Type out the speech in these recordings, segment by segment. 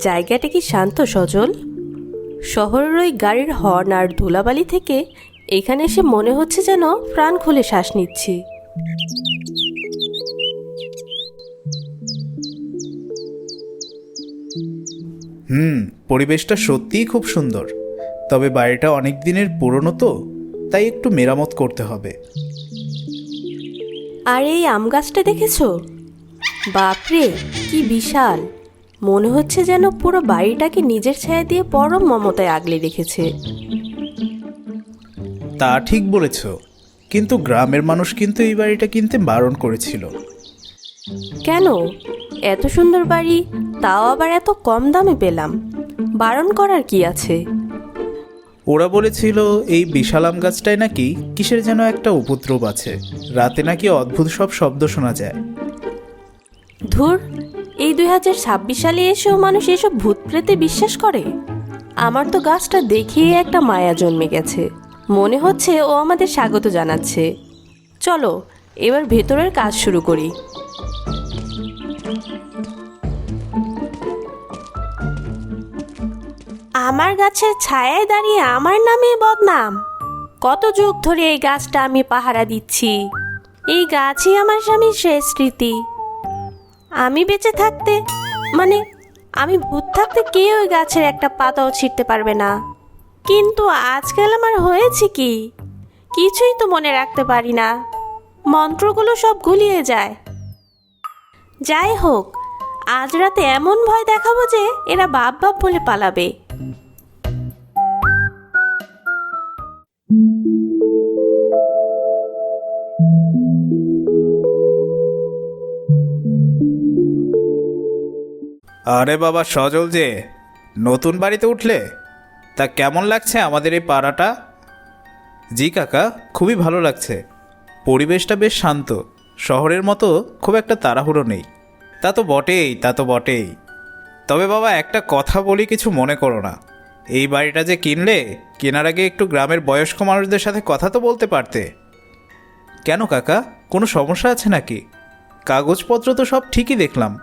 জায়গাটা কি শান্ত সজল? শহরের ওই গাড়ির হর্ন আর ধুলাবালি থেকে এখানে এসে মনে হচ্ছে যেন প্রাণ খুলে শ্বাস নিচ্ছি। পরিবেশটা সত্যিই খুব সুন্দর, তবে বাড়িটা অনেক দিনের পুরনো তো, তাই একটু মেরামত করতে হবে। আর এই আম গাছটা দেখেছো? বাপরে, কি বিশাল! মনে হচ্ছে যেন পুরো বাড়িটাকে নিজের ছায়া দিয়ে পরম মমতায় আগলে রেখেছে। তা ঠিক বলেছ, কিন্তু গ্রামের মানুষ কিন্তু এই বাড়িটা কিনতে বারণ করেছিল। কেন? এত সুন্দর বাড়ি, তাও আবার এত কম দামে পেলাম, বারণ করার কি আছে? ওরা বলেছিল এই বিশাল আম গাছটায় নাকি কিসের যেন একটা উপদ্রব আছে, রাতে নাকি অদ্ভুত সব শব্দ শোনা যায়। ধুর, এই 2026 সালে এসেও মানুষ এসব ভূত প্রেতে বিশ্বাস করে? আমার তো গাছটা দেখিয়ে একটা মায়া জন্মে গেছে, মনে হচ্ছে ও আমাদের স্বাগত জানাচ্ছে। চলো এবার ভেতরের কাজ শুরু করি। আমার গাছের ছায়ায় দাঁড়িয়ে আমার নামে বদনাম? কত যুগ ধরে এই গাছটা আমি পাহারা দিচ্ছি। এই গাছই আমার স্বামীর শেষ স্মৃতি। আমি বেঁচে থাকতে, মানে আমি ভূত থাকতে, কেউ ওই গাছের একটা পাতাও ছিঁড়তে পারবে না। কিন্তু আজকাল আমার হয়েছে কি, কিছুই তো মনে রাখতে পারি না, মন্ত্রগুলো সব গুলিয়ে যায়। যাই হোক, আজ রাতে এমন ভয় দেখাবো যে এরা বাপ বাপ বলে পালাবে। আরে বাবা সজল, যে নতুন বাড়িতে উঠলে, তা কেমন লাগছে আমাদের এই পাড়াটা? জি কাকা, খুবই ভালো লাগছে। পরিবেশটা বেশ শান্ত, শহরের মতো খুব একটা তাড়াহুড়ো নেই। তা তো বটেই। তবে বাবা একটা কথা বলি, কিছু মনে করো না। এই বাড়িটা যে কিনলে, কেনার আগে একটু গ্রামের বয়স্ক মানুষদের সাথে কথা তো বলতে পারতে। কেন কাকা, কোনো সমস্যা আছে নাকি? কাগজপত্র তো সব ঠিকই দেখলাম।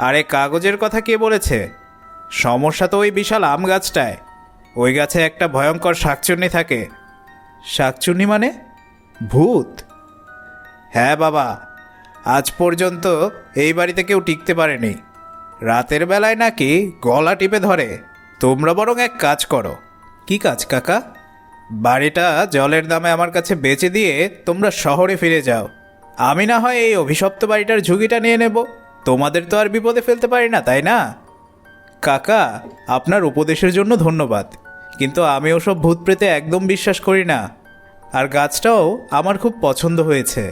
আরে কাগজের কথা কে বলেছে? সমস্যা তো ওই বিশাল আম গাছটায়। ওই গাছে একটা ভয়ঙ্কর শাকচুন্নি থাকে। শাকচুন্নি মানে? ভূত? হ্যাঁ বাবা, আজ পর্যন্ত এই বাড়িতে কেউ টিকতে পারেনি। রাতের বেলায় নাকি গলা টিপে ধরে। তোমরা বরং এক কাজ করো। কি কাজ কাকা? বাড়িটা জলের দামে আমার কাছে বেচে দিয়ে তোমরা শহরে ফিরে যাও। আমি না হয় এই অভিশপ্ত বাড়িটার ঝুঁকিটা নিয়ে নেব। তোমাদের তো আর বিপদে ফেলতে পারি না, তাই না? কাকা, আপনার উপদেশের জন্য ধন্যবাদ, কিন্তু আমি ওসব ভূত প্রেতে একদম বিশ্বাস করি না। আর গাছটাও আমার খুব পছন্দ হয়েছে,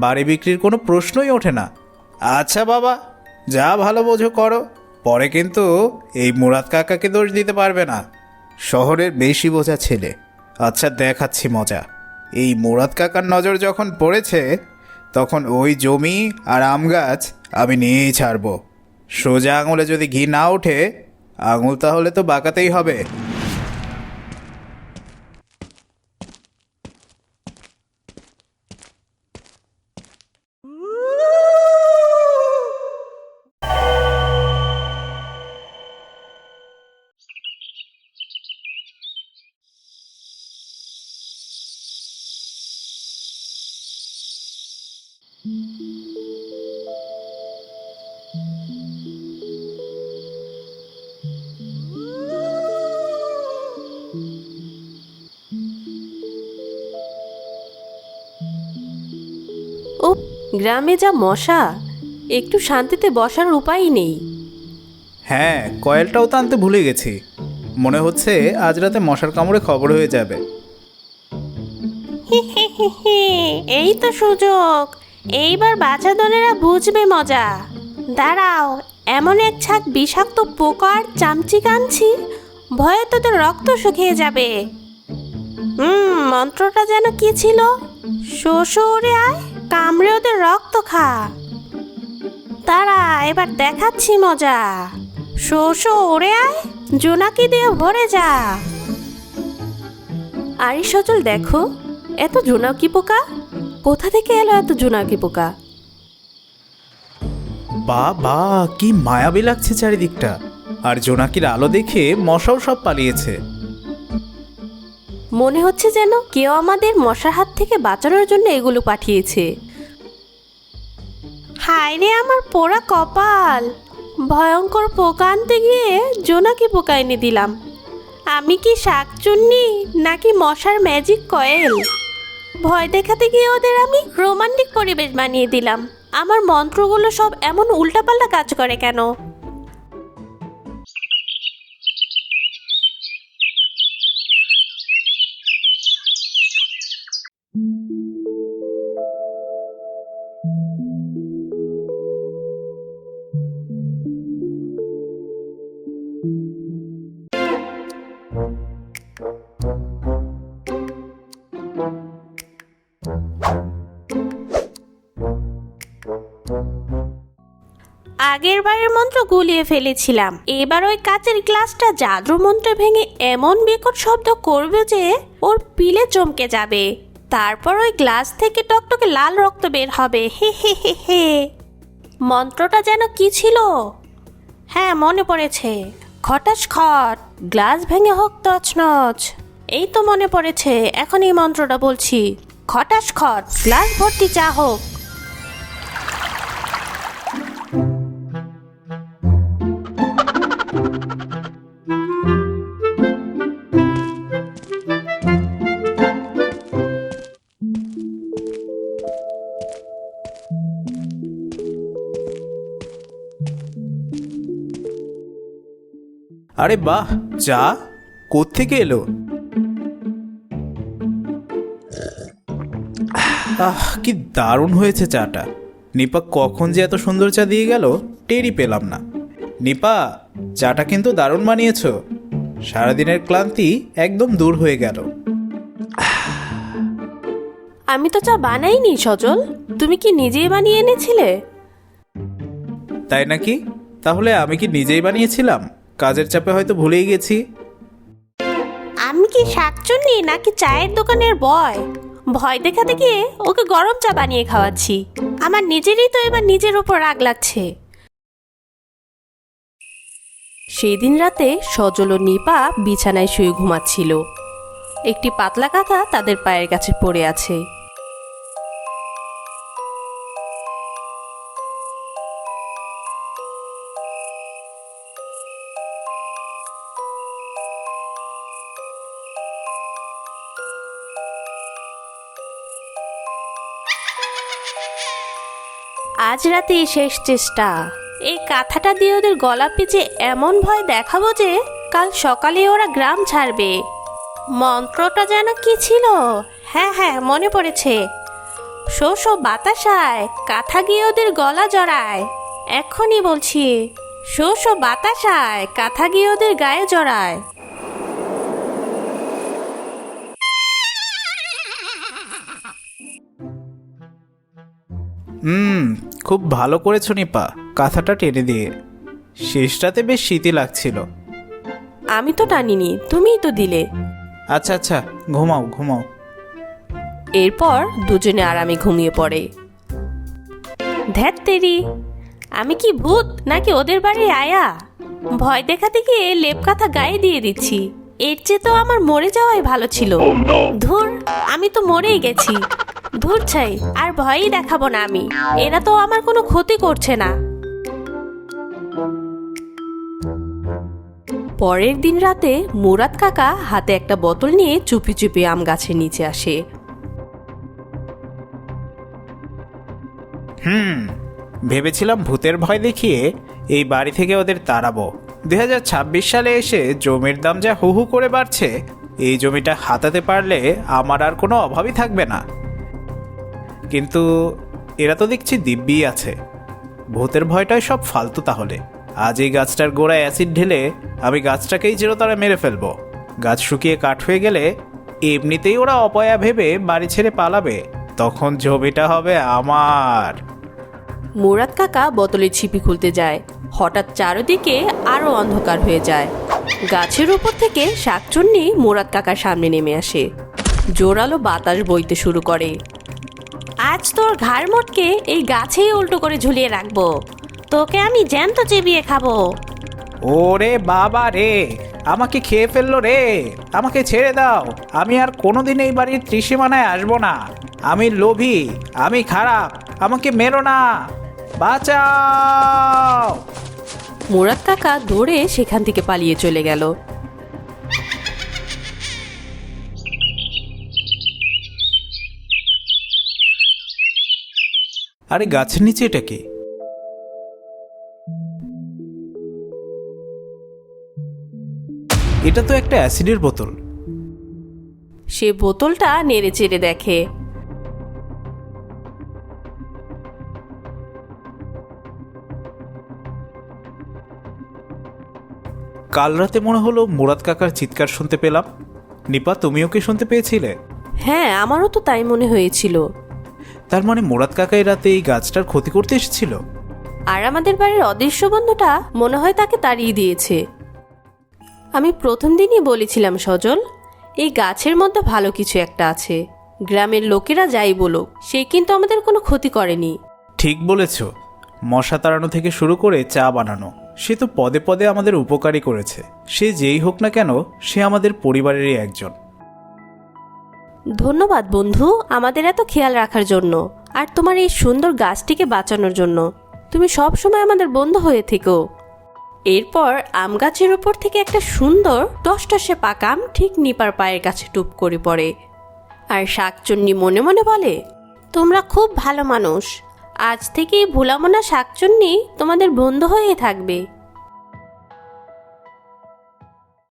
বাড়ি বিক্রির কোনো প্রশ্নই ওঠে না। আচ্ছা বাবা, যা ভালো বোঝো করো, পরে কিন্তু এই মুরাদ কাকাকে দোষ দিতে পারবে না। শহরের বেশি বোঝা ছেলে। আচ্ছা দেখাচ্ছি মজা। এই মুরাদ কাকার নজর যখন পড়েছে, তখন ওই জমি আর আম গাছ আমি নিয়েই ছাড়ব। সোজা আঙুলে যদি ঘি না ওঠে, আঙুল তাহলে তো বাঁকাতেই হবে। ও, গ্রামে যা মশা, একটু শান্তিতে বসার উপায়ই নেই। হ্যাঁ, কয়েলটাও তো আনতে ভুলে গেছি। মনে হচ্ছে আজ রাতে মশার কামড়ে খবর হয়ে যাবে। এই তো সুযোগ, এইবার বাচ্চা দলেরা বুঝবে মজা। দাঁড়াও, এমন এক ছাক বিষাক্ত পোকা আর চামচি কানছি, ভয়ে তোদের রক্ত শুকিয়ে যাবে। মন্ত্রটা যেন কি ছিল? শ্বশুরে আয়, কামড়ে ওদের রক্ত খা। তারা এবার দেখাচ্ছি মজা। শ্বশুরে আয়, জোনাকি দিয়ে ভরে যা। আরে সজল দেখো, এত জোনাকি পোকা কোথা থেকে এলো? এত জোনাকি পোকা বা বা, কি মায়াবী লাগছে চারিদিকটা। আর জোনাকির আলো দেখে মশাও সব পালিয়েছে। মনে হচ্ছে যেন কেউ আমাদের মশার হাত থেকে বাঁচানোর জন্য এগুলো পাঠিয়েছে। হায় রে আমার পোড়া কপাল, ভয়ঙ্কর পোকা আনতে গিয়ে জোনাকি পোকা এনে দিলাম। আমি কি শাকচুন্নি নাকি মশার ম্যাজিক কয়েল? ভয় দেখাতে গিয়ে ওদের আমি রোমান্টিক পরিবেশ বানিয়ে দিলাম। আমার মন্ত্রগুলো সব এমন উল্টাপাল্টা কাজ করে কেন? আগের বারের মন্ত্র গুলিয়ে ফেলেছিলাম, এবার ওই কাচের গ্লাসটা জাদুর মন্ত্রে ভেঙে এমন বিকট শব্দ করবে যে ওর পিলে চমকে যাবে। তারপর ওই গ্লাস থেকে টকটকে লাল রক্ত বের হবে। হে হে হে হে। মন্ত্রটা যেন কি ছিল? হ্যাঁ, মনে পড়েছে। খটাস খট, গ্লাস ভেঙে হোক তছনছ। এই তো মনে পড়েছে, এখন এই মন্ত্রটা বলছি। খটাস খট, গ্লাস ভর্তি চা হোক। আরে বাহ, চা কোত্থেকে এলো? কি দারুণ হয়েছে চাটা। নিপা কখন যে এত সুন্দর চা দিয়ে গেল টেরই পেলাম না। নিপা, চাটা কিন্তু দারুণ বানিয়েছো। সারাদিনের ক্লান্তি একদম দূর হয়ে গেল। আমি তো চা বানাইনি সজল, তুমি কি নিজেই বানিয়ে এনেছিলে? তাই নাকি? তাহলে আমি কি নিজেই বানিয়েছিলাম? কাজের চাপে হয়তো ভুলেই গেছি। আমি কি শাকচুন্নি নাকি চায়ের দোকানের বয়? ভয় দেখাতে গিয়ে ওকে গরম চা বানিয়ে খাওয়াচ্ছি। আমার নিজেরই তো এবার নিজের উপর রাগ লাগছে। সেই দিন রাতে সজল ও নিপা বিছানায় শুয়ে ঘুমাচ্ছিল। একটি পাতলা কাঁথা তাদের পায়ের কাছে পড়ে আছে। আজ রাতে শেষ চেষ্টা। এই কাঁথাটা দিয়ে ওদের গলা পেঁচে এমন ভয় দেখাবো যে কাল সকালে ওরা গ্রাম ছাড়বে। মন্ত্রটা যেন কি ছিল? হ্যাঁ হ্যাঁ, মনে পড়েছে। শো শো বাতাসায় কাঁথা গিয়ে ওদের গলা জড়ায়। এখনই বলছি, শো শো বাতাসায় কাঁথা গিয়ে ওদের গায়ে জড়ায়। খুব ভালো করেছো নিপা, কাঁথাটা টেনে দিয়ে। শেষটাতে বেশ শীতই লাগছিল। আমি তো টানিনি, তুমিই তো দিলে। আচ্ছা আচ্ছা, ঘুমাও ঘুমাও। এরপর দুজনে আরামে ঘুমিয়ে পড়ে। ধ্যাত তেরি, আমি কি ভূত নাকি ওদের বাড়ির আয়া? ভয় দেখাতে গিয়ে লেপ কাঁথা গায়ে দিয়ে দিচ্ছি। এর চেয়ে তো আমার মরে যাওয়াই ভালো ছিল। ধুর, আমি তো মরেই গেছি। ধুর ছাই, আর ভয়ই দেখাবো না আমি। এরা তো আমার কোনো ক্ষতি করছে না। পরের দিন রাতে মুরাদ কাকা হাতে একটা বোতল নিয়ে চুপি চুপি আম গাছের নিচে আসে। ভেবেছিলাম ভূতের ভয় দেখিয়ে এই বাড়ি থেকে ওদের তাড়াবো। 2026 সালে এসে জমির দাম যা হু হু করে বাড়ছে, এই জমিটা হাতাতে পারলে আমার আর কোনো অভাবই থাকবে না। কিন্তু এরা তো দেখছি দিব্যি আছে। ভূতের ভয়টাই সব ফালতু। তাহলে আজ এই গাছটার গোড়ায় অ্যাসিড ঢেলে আমি গাছটাকেই চিরতরে মেরে ফেলবো। গাছ শুকিয়ে কাঠ হয়ে গেলে এমনিতেই ওরা অপয়া ভেবে বাড়ি ছেড়ে পালাবে। তখন জমিটা হবে আমার। মুরাদ কাকা বোতলের ছিপি খুলতে যায়। হঠাৎ চারদিকে আরো অন্ধকার হয়ে যায়। গাছের উপর থেকে শাকচুন্নি মুরাদ কাকার সামনে নেমে আসে। জোরালো বাতাস বইতে শুরু করে। আজ তোর ঘাড় মোটকে এই গাছেই উল্টো করে ঝুলিয়ে রাখবো। তোকে আমি জ্যান্ত চিবিয়ে খাবো। ওরে বাবা রে, আমাকে খেয়ে ফেললো রে, আমাকে ছেড়ে দাও। আমি আর কোনোদিন এই বাড়ির ত্রিসীমানায় আসবো না। আমি লোভী, আমি খারাপ, আমাকে মেরো না, বাঁচাও। মুরাদ কাকা দৌড়ে সেখান থেকে পালিয়ে চলে গেল। আরে গাছের নিচে এটা কি? এটা তো একটা অ্যাসিডের বোতল। সে বোতলটা নেড়ে চেড়ে দেখে। কাল রাতে মনে হলো মুরাদ কাকার চিৎকার শুনতে পেলাম। নিপা, তুমিও কি শুনতে পেয়েছিলে? হ্যাঁ, আমারও তো তাই মনে হয়েছিল। তার মানে মুরাদ কাকা এই রাতে এই গাছটার ক্ষতি করতে এসেছিল। আর আমাদের বাড়ির অদৃশ্য বন্ধুটা মনে হয় তাকে তাড়িয়ে দিয়েছে। আমি প্রথম দিনই বলেছিলাম সজল, এই গাছের মধ্যে ভালো কিছু একটা আছে। গ্রামের লোকেরা যাই বলুক, সে কিন্তু আমাদের কোনো ক্ষতি করেনি। ঠিক বলেছ, মশা তাড়ানো থেকে শুরু করে চা বানানো, সে তো পদে পদে আমাদের উপকারই করেছে। সে যেই হোক না কেন, সে আমাদের পরিবারেরই একজন। ধন্যবাদ বন্ধু, আমাদের এত খেয়াল রাখার জন্য আর তোমার এই সুন্দর গাছটিকে বাঁচানোর জন্য। তুমি সব সময় আমাদের বন্ধু হয়ে থেকো। এরপর আম গাছের উপর থেকে একটা সুন্দর টসটসে পাকা আম ঠিক নিপার পায়ের কাছে টুপ করে পড়ে। আর শাকচুন্নি মনে মনে বলে, তোমরা খুব ভালো মানুষ, আজ থেকেই ভুলামো না শাকচুন্নি তোমাদের বন্ধু হয়ে থাকবে।